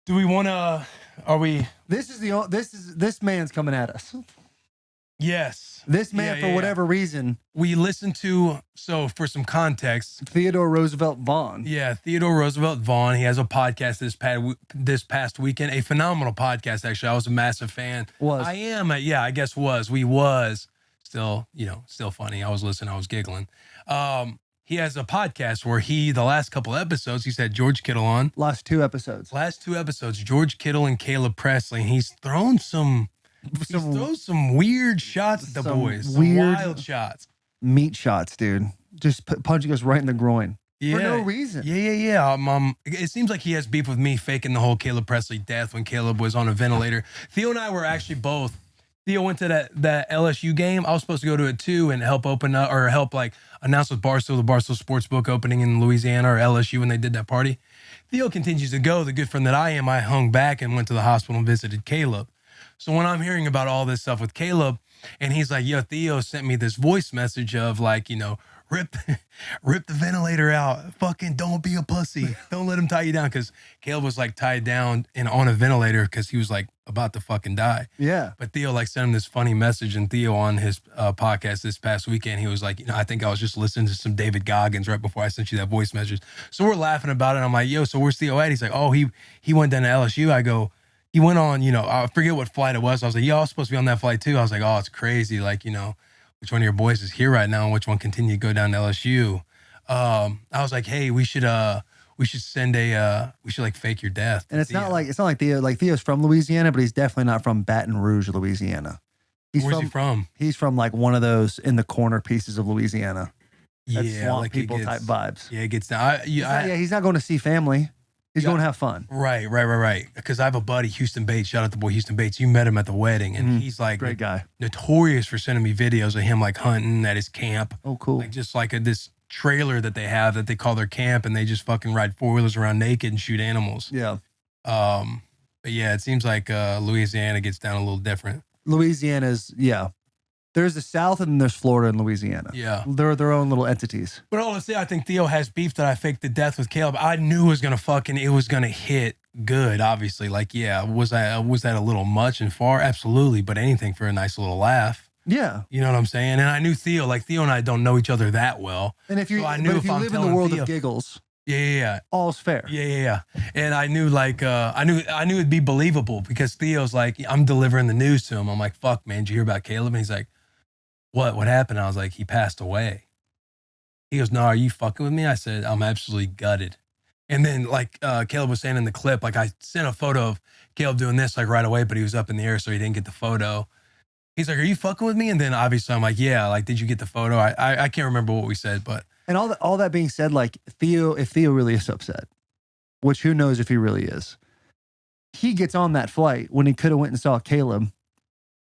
Do we want to? Are we? This man's coming at us. Yes. This man, for whatever reason, we listened to. So for some context, Theodore Roosevelt Vaughn. Yeah, Theodore Roosevelt Vaughn. He has a podcast this past weekend. A phenomenal podcast, actually. I was a massive fan. I am. I guess was. We was still. Still funny. I was listening. I was giggling. He has a podcast where the last couple episodes, he's had George Kittle on. Last two episodes, George Kittle and Caleb Pressley. And he's thrown some weird shots at the boys. Some wild shots. Meat shots, dude. Just punching us right in the groin. Yeah. For no reason. Yeah. It seems like he has beef with me faking the whole Caleb Pressley death when Caleb was on a ventilator. Theo and I were actually both. Theo went to that LSU game. I was supposed to go to it too and help open up or help announce with Barstool, the Barstool Sportsbook opening in Louisiana or LSU when they did that party. Theo continues to go. The good friend that I am, I hung back and went to the hospital and visited Caleb. So when I'm hearing about all this stuff with Caleb, and he's like, yo, Theo sent me this voice message of rip the ventilator out. Fucking don't be a pussy. Don't let him tie you down. Because Caleb was tied down and on a ventilator because he was about to fucking die. Yeah. But Theo sent him this funny message, and Theo on his podcast this past weekend, he was like, I think I was just listening to some David Goggins right before I sent you that voice message. So we're laughing about it. I'm like, yo, so where's Theo at? He's like, oh, he went down to LSU. I go, he went on, I forget what flight it was. I was like, yo, I was supposed to be on that flight too. I was like, oh, it's crazy. Which one of your boys is here right now and which one continue to go down to LSU? I was like, hey, we should send we should fake your death. And it's not like Theo, Theo's from Louisiana, but he's definitely not from Baton Rouge, Louisiana. Where's he from? He's from one of those in the corner pieces of Louisiana. That's swamp people type vibes. Yeah, it gets down. He's not going to see family. He's going to have fun. Right. Because I have a buddy, Houston Bates. Shout out to boy Houston Bates. You met him at the wedding, and he's great guy, notorious for sending me videos of him hunting at his camp. Oh, cool. This trailer that they have that they call their camp, and they just fucking ride 4-wheelers around naked and shoot animals. Yeah. But yeah, it seems like Louisiana gets down a little different. Louisiana's There's the South and there's Florida and Louisiana. Yeah. They're their own little entities. But honestly, I think Theo has beef that I faked the death with Caleb. I knew it was going to hit good, obviously. Was that a little much and far? Absolutely. But anything for a nice little laugh. Yeah. You know what I'm saying? And I knew Theo, Theo and I don't know each other that well. And if you live in the world of giggles. Yeah. All's fair. Yeah. And I knew I knew it'd be believable because Theo's I'm delivering the news to him. I'm like, fuck, man, did you hear about Caleb? And he's like, what happened? I was like, he passed away. He goes, no, are you fucking with me? I said, I'm absolutely gutted. And then Caleb was saying in the clip, I sent a photo of Caleb doing this right away, but he was up in the air, so he didn't get the photo. He's like, are you fucking with me? And then obviously I'm like, yeah, did you get the photo? I can't remember what we said, but. And all that being said, Theo, if Theo really is upset, which who knows if he really is, he gets on that flight when he could have went and saw Caleb,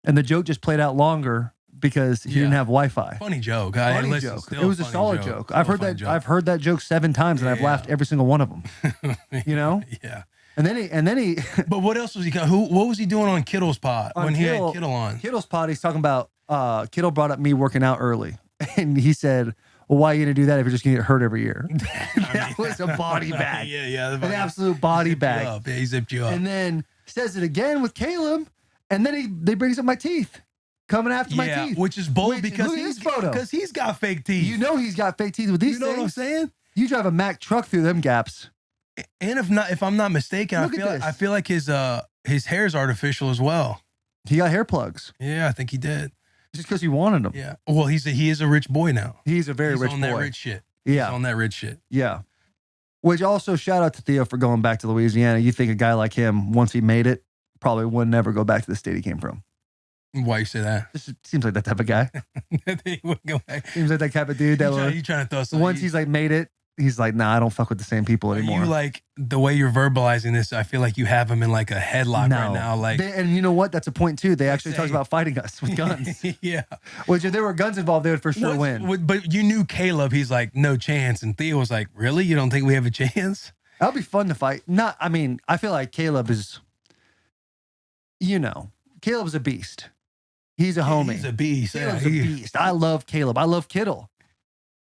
and the joke just played out longer because he didn't have Wi-Fi. Funny joke. Funny joke. It was a solid joke. I've heard that joke 7 times, and I've laughed every single one of them. Yeah. And then he. But what else was he? What was he doing on Kittle's pod when he had Kittle on? Kittle's pod. He's talking about. Kittle brought up me working out early, and he said, well, why are you going to do that if you're just going to get hurt every year? That was a body bag. Yeah. An absolute body bag. Yeah, he zipped you up. And then says it again with Caleb, and then they brings up my teeth. Coming after my teeth. Which is bold because he's got fake teeth. You know he's got fake teeth with these things. You know what I'm saying? You drive a Mack truck through them gaps. And if I'm not mistaken, I feel like his hair's artificial as well. He got hair plugs. Yeah, I think he did. Just because he wanted them. Yeah. Well, he is a rich boy now. He's a very rich boy. He's on that rich shit. Yeah. He's on that rich shit. Yeah. Which also, shout out to Theo for going back to Louisiana. You think a guy like him, once he made it, probably would never go back to the state he came from. Why you say that? This seems like that type of guy. He wouldn't go back. Seems like that type of dude. You trying to throw something. Once he's made it, he's like, nah, I don't fuck with the same people anymore. You the way you're verbalizing this, I feel like you have him in a headlock right now. And you know what? That's a point too. They actually talked about fighting us with guns. Yeah. Which if there were guns involved, they would for sure win. But you knew Caleb. He's like, no chance. And Theo was like, really? You don't think we have a chance? That'll be fun to fight. I feel like Caleb is, Caleb's a beast. He's a homie. He's a beast. Caleb's a beast. I love Caleb. I love Kittle.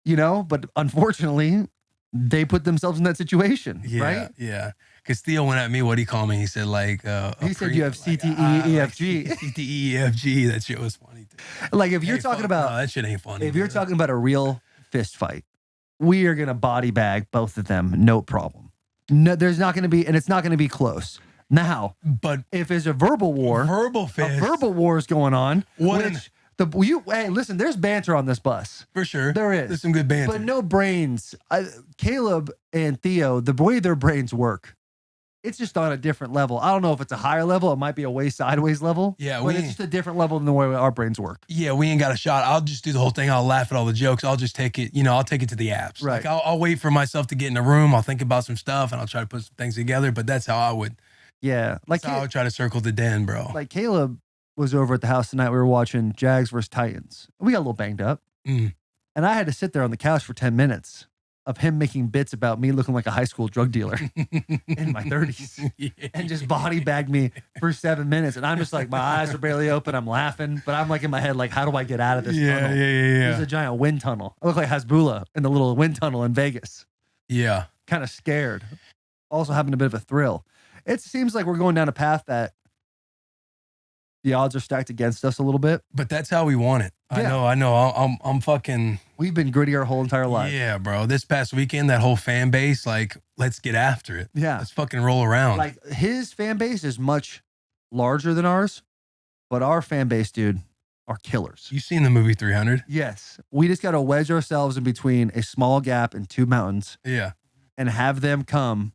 But unfortunately, they put themselves in that situation, right? Yeah. Because Theo went at me. What did he call me? He said like, He said you have CTE, EFG. CTE, EFG. That shit was funny. Dude. Like if you're talking about, no, that shit ain't funny. if you're talking about a real fist fight, we are gonna body bag both of them, no problem. No, there's not gonna be, and it's not gonna be close. Now, but if there's a verbal war, a verbal war is going on. What? Hey, listen, there's banter on this bus. For sure. There is. There's some good banter. But no brains. Caleb and Theo, the way their brains work, it's just on a different level. I don't know if it's a higher level. It might be a way sideways level. Yeah, but it's just a different level than the way our brains work. Yeah, we ain't got a shot. I'll just do the whole thing. I'll laugh at all the jokes. I'll just take it, I'll take it to the apps. Right. Like I'll wait for myself to get in a room. I'll think about some stuff and I'll try to put some things together. But that's how I would. Yeah. Like that's how I would try to circle the den, bro. Like Caleb was over at the house tonight. We were watching Jags versus Titans. We got a little banged up. Mm. And I had to sit there on the couch for 10 minutes of him making bits about me looking like a high school drug dealer in my 30s and just body bagged me for 7 minutes. And I'm just like, my eyes are barely open. I'm laughing, but I'm like in my head, like, how do I get out of this tunnel? Yeah. There's a giant wind tunnel. I look like Hasbulla in the little wind tunnel in Vegas. Yeah. Kind of scared. Also having a bit of a thrill. It seems like we're going down a path that the odds are stacked against us a little bit. But that's how we want it. Yeah. I know. I'm fucking. We've been gritty our whole entire life. Yeah, bro. This past weekend, that whole fan base, like, let's get after it. Yeah. Let's fucking roll around. Like his fan base is much larger than ours, but our fan base, dude, are killers. You seen the movie 300? Yes. We just got to wedge ourselves in between a small gap and two mountains Yeah. and have them come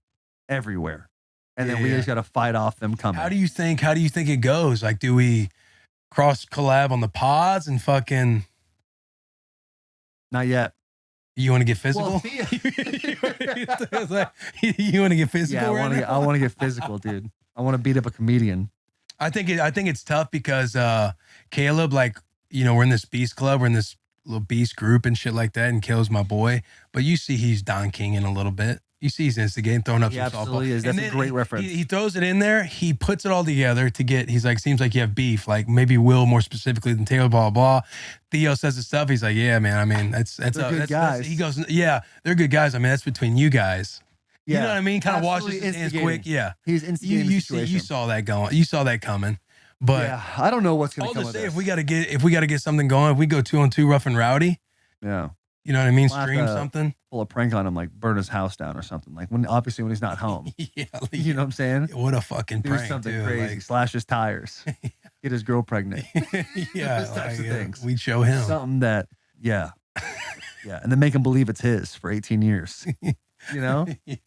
everywhere. And then we just got to fight off them coming. How do you think it goes? Like, do we cross collab on the pods and fucking? Not yet. You want to get physical? Well, you want to get physical? Yeah, I want to get physical, dude. I want to beat up a comedian. I think it's tough because Caleb, like, we're in this beast club, we're in this little beast group and shit like that, and Caleb's my boy. But you see, he's Don King in a little bit. You see, he's instigating, throwing up some softball. Absolutely is. That's a great reference. He throws it in there. He puts it all together to get. He's like, seems like you have beef. Like maybe Will more specifically than Taylor. Blah blah. Theo says the stuff. He's like, yeah, man. I mean, that's good guys. He goes, yeah, they're good guys. I mean, that's between you guys. Yeah. You know what I mean? Kind of washes Absolutely his hands quick. Yeah. He's instigating the situation. You saw that going. You saw that coming. But yeah, I don't know what's going to come I'll of just say, this. if we got to get something going, if we go 2-on-2 rough and rowdy. Yeah. You know what I mean? We'll have Stream to something. Pull a prank on him, like burn his house down or something. Like when he's not home. Yeah. You know what I'm saying? What a fucking Do prank, something dude. crazy. Like, Slash his tires. Get his girl pregnant. Yeah. Those types of things. We'd show him. Something that, yeah. Yeah. And then make him believe it's his for 18 years. You know? Yeah.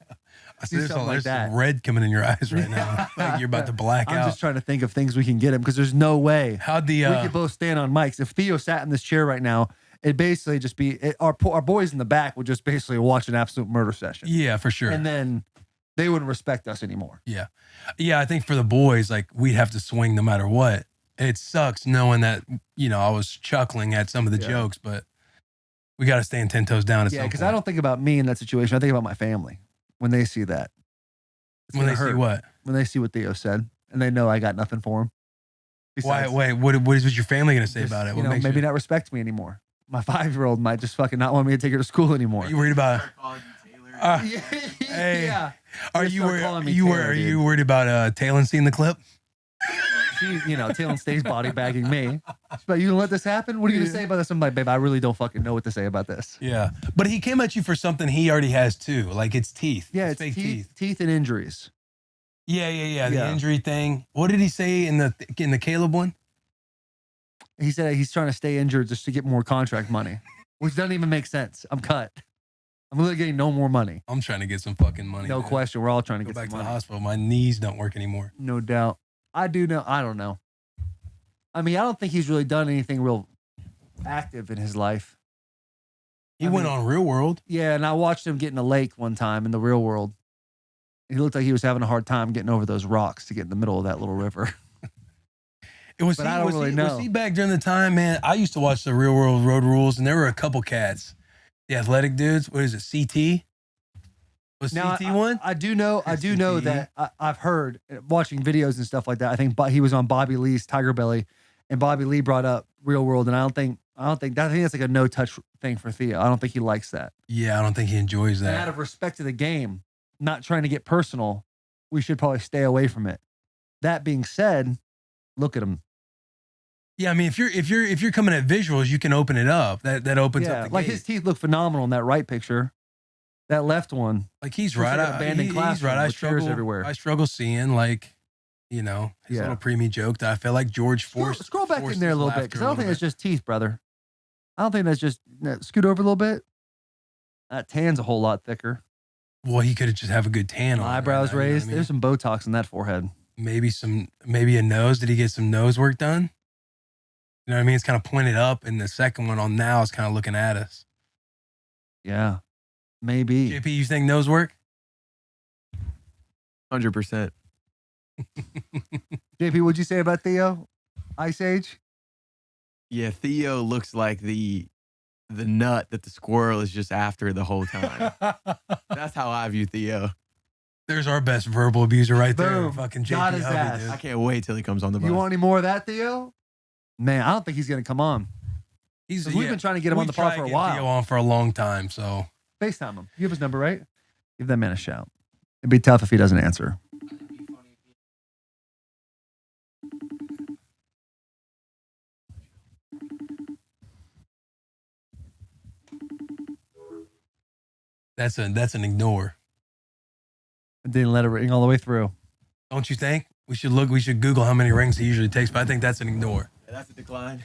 Do something like There's that. some red coming in your eyes right now. Like you're about to black I'm out. just trying to think of things we can get him because there's no way How'd we could both stand on mics. If Theo sat in this chair right now, it'd basically just be our boys in the back would just basically watch an absolute murder session. Yeah, for sure. And then they wouldn't respect us anymore. Yeah. I think for the boys, like we'd have to swing no matter what. It sucks knowing that, I was chuckling at some of the jokes, but we got to stand 10 toes down at some point. Because I don't think about me in that situation. I think about my family when they see that. When they see what? When they see what Theo said and they know I got nothing for him. Why? Wait, what is your family going to say about it? What makes maybe not respect me anymore. My 5-year-old might just fucking not want me to take her to school anymore. Are you worried about? Hey, yeah. Are you worried about Taylor seeing the clip? Taylor stays body bagging me. But you gonna let this happen? What are you gonna say about this? I'm like, babe, I really don't fucking know what to say about this. Yeah, but he came at you for something he already has too. Like it's teeth. Yeah, it's fake teeth and injuries. Yeah. The injury thing. What did he say in the Caleb one? He said he's trying to stay injured just to get more contract money, which doesn't even make sense. I'm cut. I'm literally getting no more money. I'm trying to get some fucking money. No question. We're all trying to go get back some to money. the hospital. My knees don't work anymore. No doubt. I do know. I don't know. I mean, I don't think he's really done anything real active in his life. He went on Real World. Yeah, and I watched him get in a lake one time in the Real World. He looked like he was having a hard time getting over those rocks to get in the middle of that little river. Was he back during the time, man? I used to watch the Real World Road Rules, and there were a couple cats. The athletic dudes. What is it? CT? Was now, CT one? I do know that I've heard watching videos and stuff like that. I think he was on Bobby Lee's Tiger Belly, and Bobby Lee brought up Real World, and I think that's like a no touch thing for Theo. I don't think he likes that. Yeah, I don't think he enjoys that. And out of respect to the game, not trying to get personal, we should probably stay away from it. That being said, look at him. Yeah, I mean, if you're coming at visuals, you can open it up. That opens up the like gate. his teeth look phenomenal in that right picture. That left one, Like he's right. He's right. I struggle seeing like, you know, his little preemie joke that I feel like George forced. Scroll back in there a little bit because I don't think that's just teeth, brother. I don't think that's just scoot over a little bit. That tan's a whole lot thicker. Well, he could have just have a good tan on. Eyebrows raised. You know what I mean? There's some Botox in that forehead. Maybe a nose. Did he get some nose work done? You know what I mean? It's kind of pointed up, and the second one on now is kind of looking at us. Yeah, maybe. JP, you think nose work? 100%. JP, what'd you say about Theo? Ice Age? Yeah, Theo looks like the nut that the squirrel is just after the whole time. That's how I view Theo. There's our best verbal abuser right there. Boom. Fucking Got JP his Hubby, ass. dude. I can't wait till he comes on the bus. You want any more of that, Theo? Man, I don't think he's going to come on. We've been trying to get him on the pod for a while. Theo on for a long time, so. FaceTime him. You have his number, right? Give that man a shout. It'd be tough if he doesn't answer. That's an ignore. I didn't let it ring all the way through. Don't you think? We should Google how many rings he usually takes, but I think that's an ignore. Yeah, that's a decline.